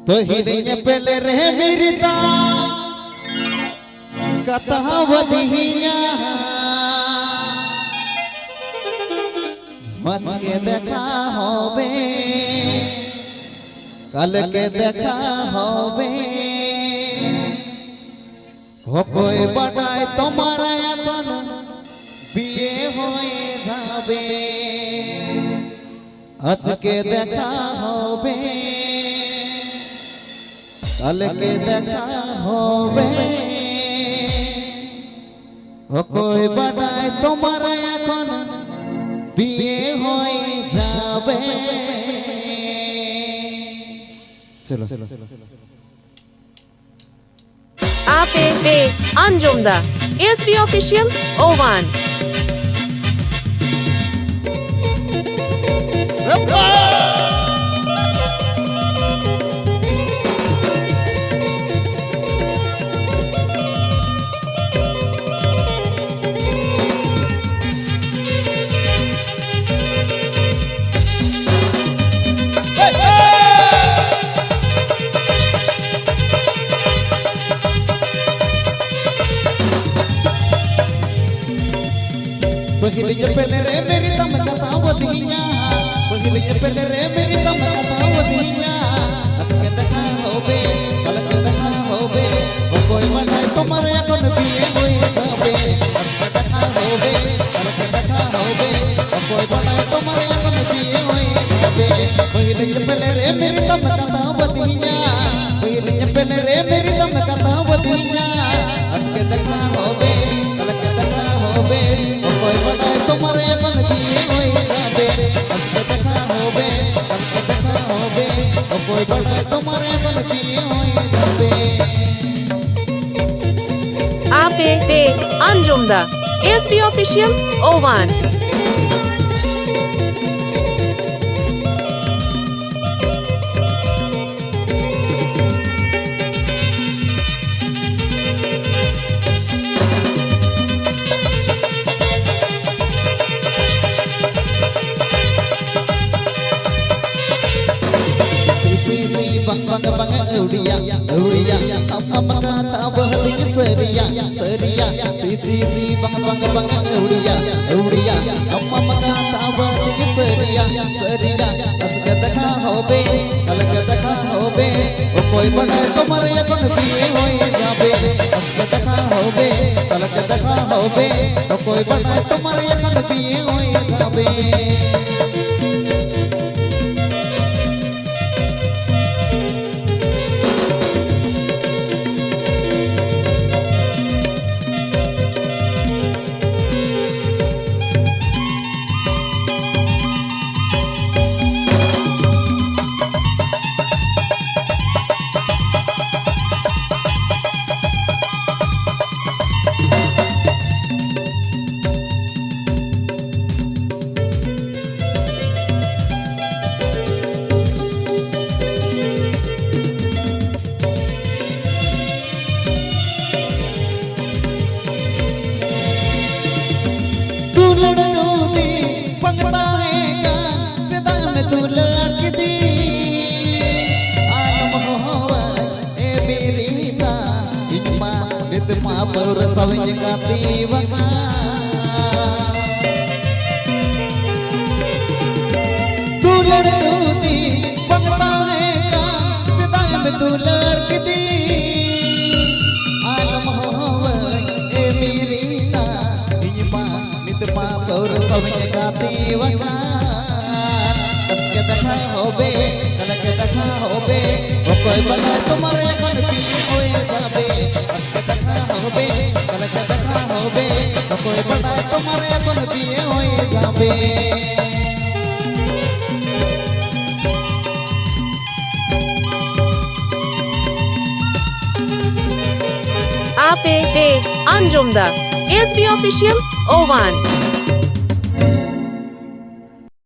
पहिने पहले रे मेरी ता कथा वधिया मच के देखा होवे कल के देखा होवे हो कोई बटाए तुम्हारा এখন বিয়ে হয়ে যাবে আজকে দেখা হবে কালকে দেখা হবে ও কই বাটায় তোমার এখন বিয়ে হয়ে যাবে চলো APP Anjumda ASP Official Oman पहले ये पहले रे मेरी तम कथा वधिया पहले ये पहले रे मेरी तम कथा वधिया আজকে দেখা হবে কালকে দেখা হবে ও কই বাটায় তোমার এখন বিয়ে হয়ে যাবে আজকে দেখা হবে কালকে দেখা হবে ও কই বাটায় তোমার এখন বিয়ে হয়ে যাবে पहले ये पहले रे मेरी तम कथा वधिया पहले ये पहले रे मेरी तम कथा वधिया আজকে দেখা হবে কালকে দেখা হবে कोई बताए तुम्हारे अपन बिये होए जाबे আজকে দেখা হবে কালকে দেখা হবে ও कोई बताए तुम्हारे अपन बिये होए जाबे APP Anjumda ASP Official Oman bang bang eudia eudia amma kata bahli seria seria si bang bang eudia eudia amma kata bahli seria seria আজকে দেখা হবে কালকে দেখা হবে ও কই বাটায় তোমার এখন বিয়ে হয়ে যাবে আজকে দেখা হবে কালকে দেখা হবে ও কই বাটায় তোমার এখন বিয়ে হয়ে যাবে पर सवज का दीवाना तू लड़ती बनता है का सदा में तू लड़ती आलम होवे ए मेरी ना इमा नितमा पर सवज का दीवाना আজকে দেখা হবে কালকে দেখা হবে ও কই বাটায় তোমার এখন বিয়ে হয়ে যাবে হবে কালকে দেখা হবে তো কোই বাটায় তোমার এখন বিয়ে হয়ে যাবে APP Anjumda ASP Official Oman